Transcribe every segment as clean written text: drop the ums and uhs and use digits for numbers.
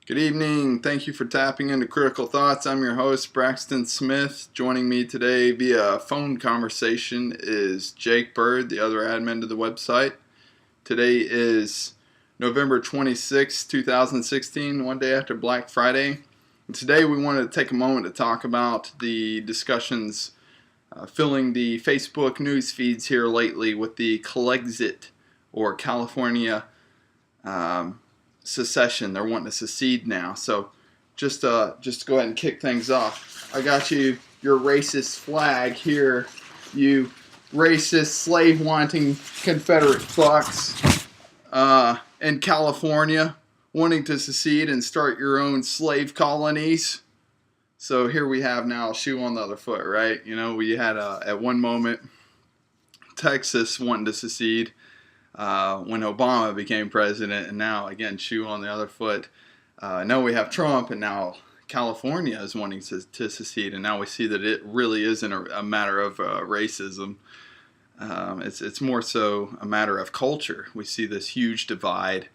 Good evening. Thank you for tapping into Critical Thoughts. I'm your host, Braxton Smith. Joining me today via phone conversation is Jake Bird, the other admin to the website. Today is November 26, 2016, one day after Black Friday. And today we wanted to take a moment to talk about the discussions filling the Facebook news feeds here lately with the Calexit or California secession. They're wanting to secede now. So just go ahead and kick things off. I got you your racist flag here, you racist slave wanting Confederate fucks in California wanting to secede and start your own slave colonies. So here we have now a shoe on the other foot, right? You know, we had at one moment Texas wanting to secede when Obama became president, and now again shoe on the other foot. Now we have Trump, and now California is wanting to secede, and now we see that it really isn't a matter of racism. It's more so a matter of culture. We see this huge divide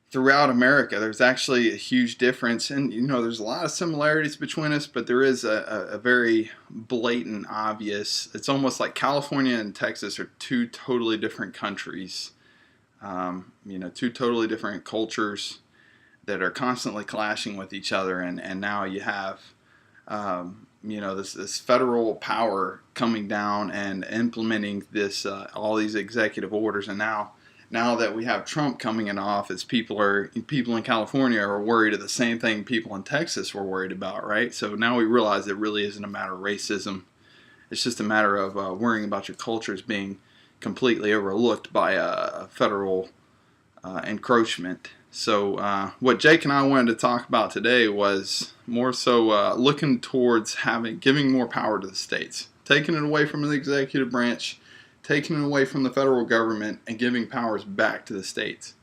throughout America. There's actually a huge difference, and you know there's a lot of similarities between us, but there is a very blatant, obvious. It's almost like California and Texas are two totally different countries. Two totally different cultures that are constantly clashing with each other, and now you have this federal power coming down and implementing this all these executive orders, and now that we have Trump coming in office, people in California are worried of the same thing people in Texas were worried about, right? So now we realize it really isn't a matter of racism. It's just a matter of worrying about your cultures being completely overlooked by a federal encroachment. So what Jake and I wanted to talk about today was more so looking towards giving more power to the states, taking it away from the executive branch, taking it away from the federal government and giving powers back to the states.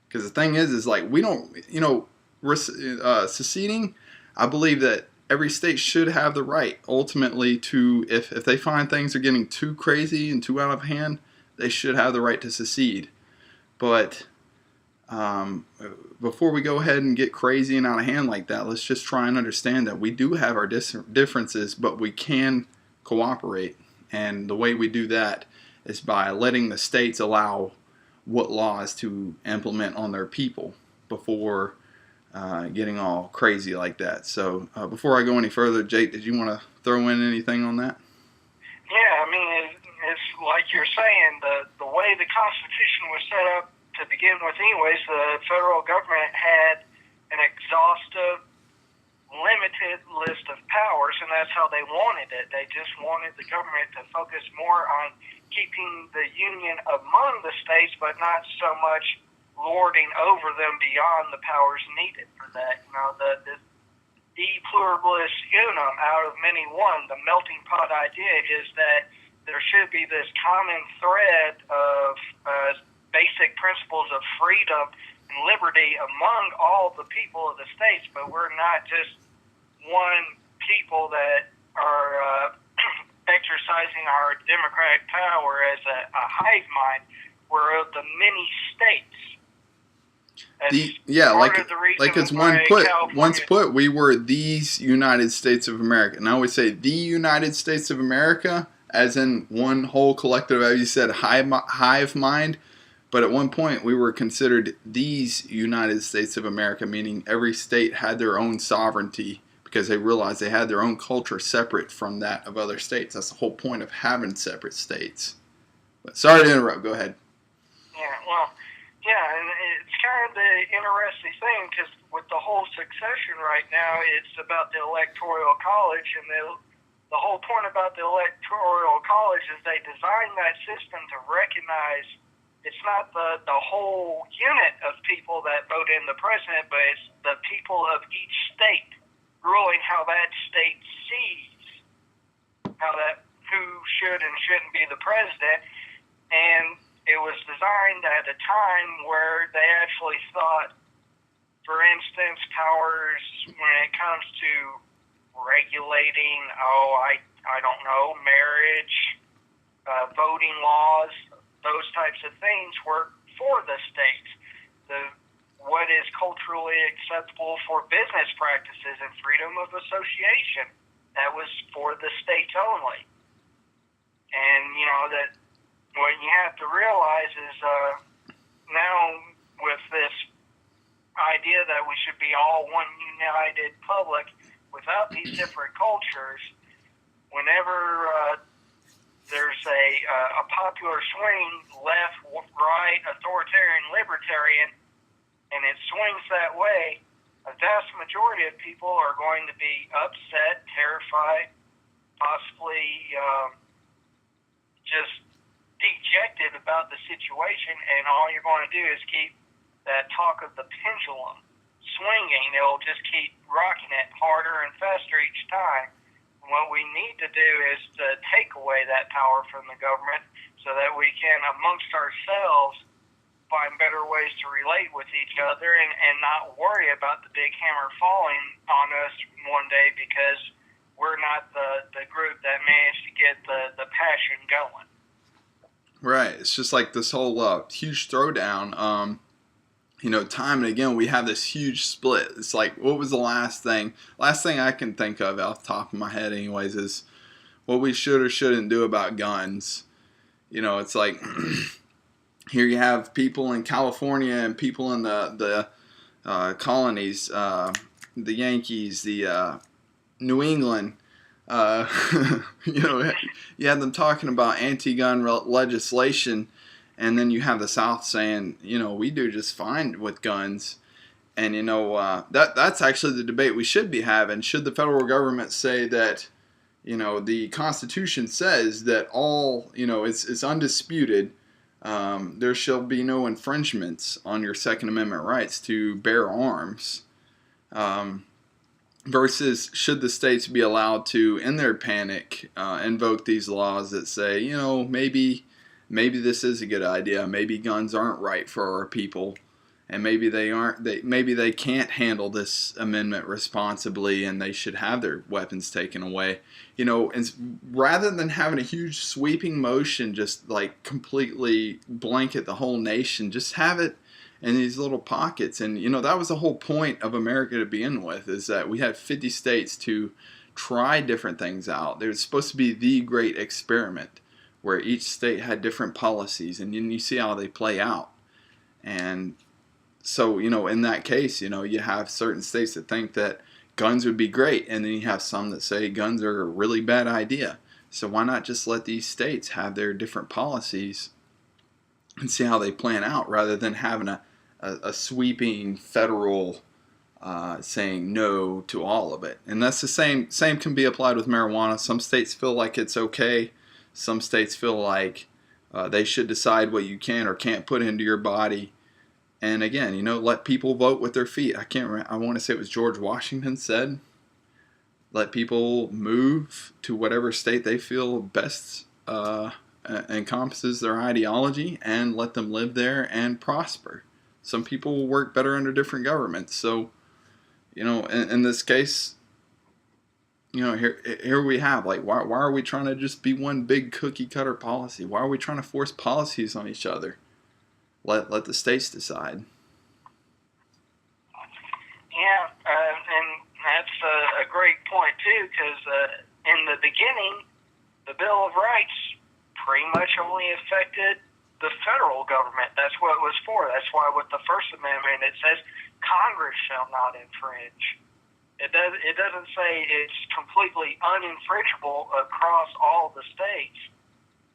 Because the thing is like we don't, seceding, I believe that every state should have the right ultimately to, if they find things are getting too crazy and too out of hand, they should have the right to secede. But before we go ahead and get crazy and out of hand like that, let's just try and understand that we do have our differences, but we can cooperate. And the way we do that is by letting the states allow what laws to implement on their people before getting all crazy like that. So before I go any further, Jake, did you want to throw in anything on that? Yeah, I mean, it's like you're saying, the way the Constitution was set up to begin with anyways, the federal government had an exhaustive, limited list of powers, and that's how they wanted it. They just wanted the government to focus more on keeping the union among the states, but not so much lording over them beyond the powers needed for that. You know, the de pluribus unum, out of many one, the melting pot idea is that there should be this common thread of basic principles of freedom and liberty among all the people of the states, but we're not just one people that are exercising our democratic power as a hive mind. We're of the many states. Once put, we were these United States of America. Now we say the United States of America, as in one whole collective, as you said, hive mind. But at one point, we were considered these United States of America, meaning every state had their own sovereignty because they realized they had their own culture separate from that of other states. That's the whole point of having separate states. But sorry to interrupt. Go ahead. And it's kind of the interesting thing because with the whole succession right now, it's about the electoral college, and the whole point about the electoral college is they designed that system to recognize it's not the whole unit of people that vote in the president, but it's the people of each state ruling how that state sees who should and shouldn't be the president. And it was designed at a time where they actually thought, for instance, powers when it comes to regulating, I don't know, marriage, voting laws, those types of things were for the states. what is culturally acceptable for business practices and freedom of association. That was for the states only. And, that what you have to realize is now with this idea that we should be all one united public without these different cultures, whenever there's a popular swing, left, right, authoritarian, libertarian, and it swings that way, a vast majority of people are going to be upset, terrified, possibly just dejected about the situation, and all you're going to do is keep that talk of the pendulum swinging. It'll just keep rocking it harder and faster each time. And what we need to do is to take away that power from the government so that we can, amongst ourselves, find better ways to relate with each other and not worry about the big hammer falling on us one day because we're not the group that managed to get the passion going. Right. It's just like this whole huge throwdown. Time and again, we have this huge split. It's like, what was the last thing? Last thing I can think of off the top of my head anyways is what we should or shouldn't do about guns. It's like, here you have people in California and people in the colonies, the Yankees, the New England. You had them talking about anti-gun legislation, and then you have the South saying, we do just fine with guns. And that's actually the debate we should be having. Should the federal government say that, the Constitution says that all, it's undisputed, there shall be no infringements on your Second Amendment rights to bear arms, versus should the states be allowed to, in their panic, invoke these laws that say, maybe this is a good idea. Maybe guns aren't right for our people, and maybe they can't handle this amendment responsibly, and they should have their weapons taken away. And rather than having a huge sweeping motion, just like completely blanket the whole nation, just have it in these little pockets. And that was the whole point of America to begin with, is that we had 50 states to try different things out. It was supposed to be the great experiment where each state had different policies, and then you see how they play out. And so, in that case, you have certain states that think that guns would be great, and then you have some that say guns are a really bad idea. So why not just let these states have their different policies and see how they plan out, rather than having a sweeping federal saying no to all of it. And that's the same can be applied with marijuana. Some states feel like it's okay. Some states feel like they should decide what you can or can't put into your body. And again, let people vote with their feet. I want to say it was George Washington said, let people move to whatever state they feel best encompasses their ideology, and let them live there and prosper. Some people will work better under different governments. So, in this case, here we have, like, why are we trying to just be one big cookie cutter policy? Why are we trying to force policies on each other? Let the states decide. Yeah, and that's a great point too, because in the beginning, the Bill of Rights pretty much only affected the federal government. That's what it was for. That's why with the First Amendment it says Congress shall not infringe. It doesn't say it's completely uninfringible across all the states,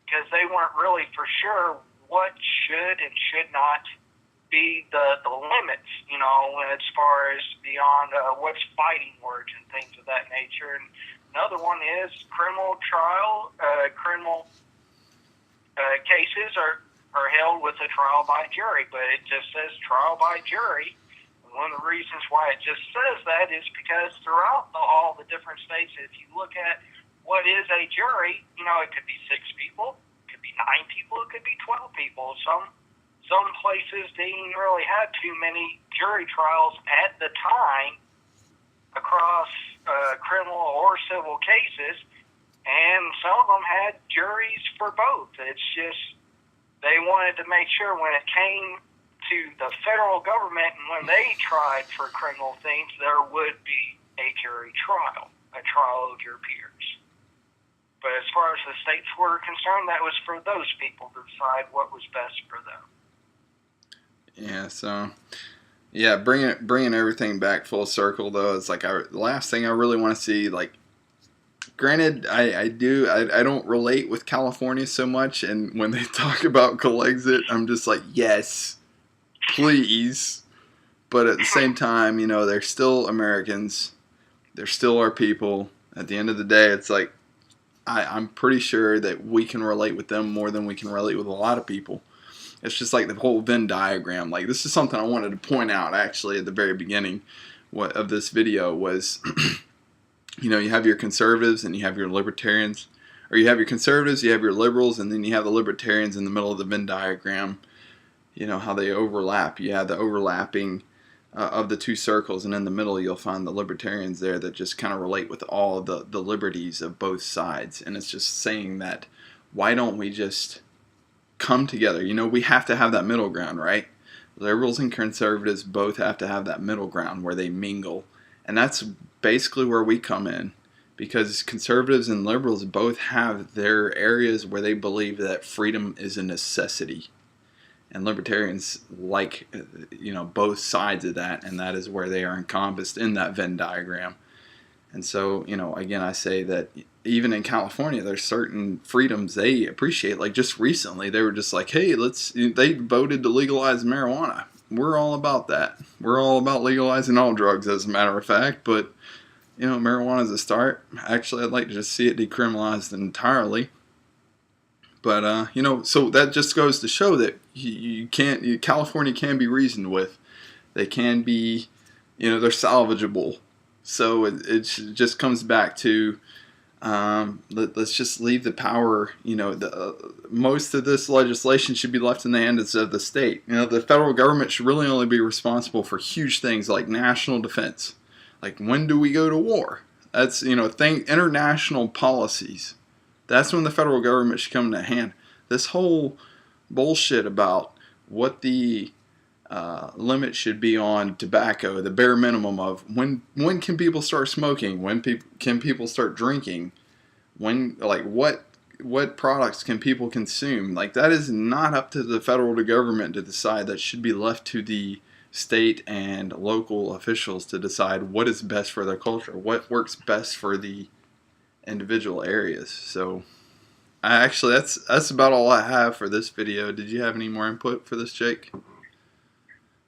because they weren't really for sure what should and should not be the limits, as far as beyond what's fighting words and things of that nature. And another one is criminal cases are held with a trial by jury, but it just says trial by jury. And one of the reasons why it just says that is because throughout all the different states, if you look at what is a jury, it could be 6 people, it could be 9 people, it could be 12 people. Some places didn't really have too many jury trials at the time across criminal or civil cases, and some of them had juries for both. It's just they wanted to make sure when it came to the federal government, and when they tried for criminal things, there would be a jury trial, a trial of your peers. But as far as the states were concerned, that was for those people to decide what was best for them. Yeah, so yeah, bringing everything back full circle though, it's like the last thing I really want to see. Like, granted, I don't relate with California so much, and when they talk about Colexit, I'm just like, yes, please. But at the same time, they're still Americans. They're still our people. At the end of the day, it's like I'm pretty sure that we can relate with them more than we can relate with a lot of people. It's just like the whole Venn diagram. Like, this is something I wanted to point out actually at the very beginning of this video was, you have your conservatives and you have your libertarians, or you have your conservatives, you have your liberals, and then you have the libertarians in the middle of the Venn diagram. How they overlap. You have the overlapping of the two circles, and in the middle you'll find the libertarians there that just kind of relate with all the liberties of both sides. And it's just saying that, why don't we just come together? We have to have that middle ground, right? Liberals and conservatives both have to have that middle ground where they mingle. And that's basically where we come in, because conservatives and liberals both have their areas where they believe that freedom is a necessity. And libertarians like, both sides of that, and that is where they are encompassed in that Venn diagram. And so, again, I say that even in California, there's certain freedoms they appreciate. Like, just recently, they were just like, hey, they voted to legalize marijuana. We're all about that. We're all about legalizing all drugs, as a matter of fact. But, marijuana is a start. Actually, I'd like to just see it decriminalized entirely. But, so that just goes to show that California can be reasoned with. They can be, they're salvageable. So it just comes back to, let's just leave the power, most of this legislation should be left in the hands of the state. The federal government should really only be responsible for huge things like national defense. Like, when do we go to war? That's, international policies. That's when the federal government should come to hand. This whole bullshit about what the limit should be on tobacco, the bare minimum of when can people start smoking, when can people start drinking, what products can people consume, like, that is not up to the federal government to decide. That should be left to the state and local officials to decide what is best for their culture, what works best for the individual areas. So actually, that's about all I have for this video. Did you have any more input for this, Jake?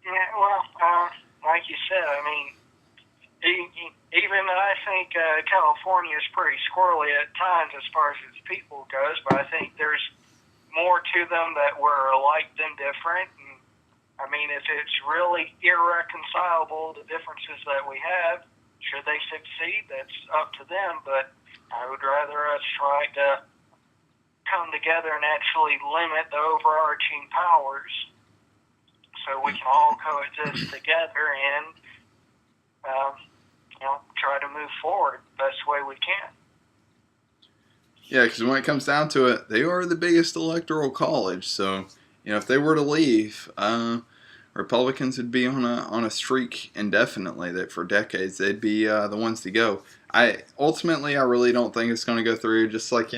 Yeah, well, like you said, I mean, even I think California is pretty squirrely at times as far as its people goes, but I think there's more to them that were alike than different. And I mean, if it's really irreconcilable, the differences that we have, should they succeed, that's up to them, but I would rather us try to come together and actually limit the overarching powers so we can all coexist together and, try to move forward the best way we can. Yeah, because when it comes down to it, they are the biggest electoral college. So, if they were to leave, Republicans would be on a streak indefinitely. That for decades they'd be the ones to go. I really don't think it's going to go through. Just like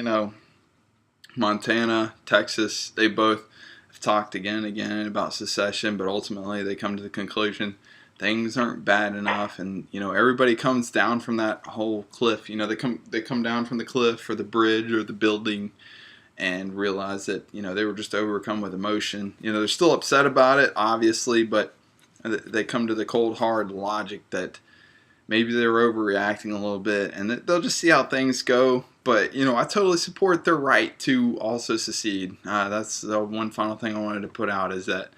Montana, Texas, they both have talked again and again about secession, but ultimately they come to the conclusion things aren't bad enough, and everybody comes down from that whole cliff. They come down from the cliff or the bridge or the building and realize that they were just overcome with emotion. They're still upset about it, obviously, but they come to the cold hard logic that maybe they were overreacting a little bit, and they'll just see how things go. But I totally support their right to also secede. That's the one final thing I wanted to put out, is that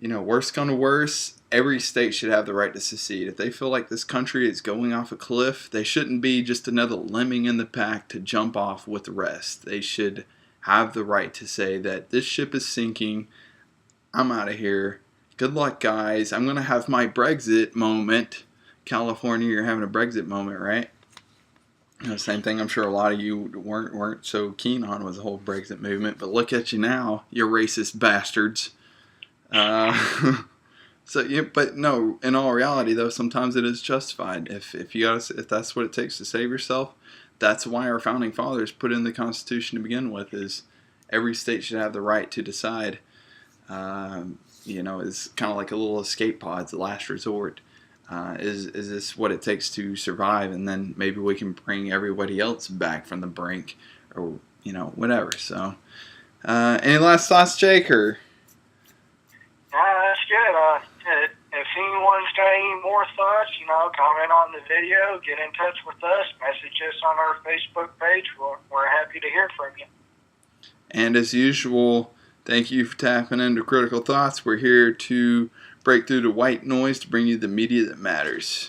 worst come to worst, every state should have the right to secede. If they feel like this country is going off a cliff, they shouldn't be just another lemming in the pack to jump off with the rest. They should have the right to say that this ship is sinking. I'm out of here. Good luck, guys. I'm going to have my Brexit moment. California, you're having a Brexit moment, right? Same thing I'm sure a lot of you weren't so keen on was the whole Brexit movement. But look at you now, you racist bastards. So yeah, but no. In all reality, though, sometimes it is justified. If that's what it takes to save yourself, that's why our founding fathers put in the Constitution to begin with. Is every state should have the right to decide. Is kind of like a little escape pod, the last resort. Is this what it takes to survive? And then maybe we can bring everybody else back from the brink, or whatever. So, any last thoughts, Jake? Or That's good. If anyone's got any more thoughts, comment on the video, get in touch with us, message us on our Facebook page. We're happy to hear from you. And as usual, thank you for tapping into Critical Thoughts. We're here to break through the white noise to bring you the media that matters.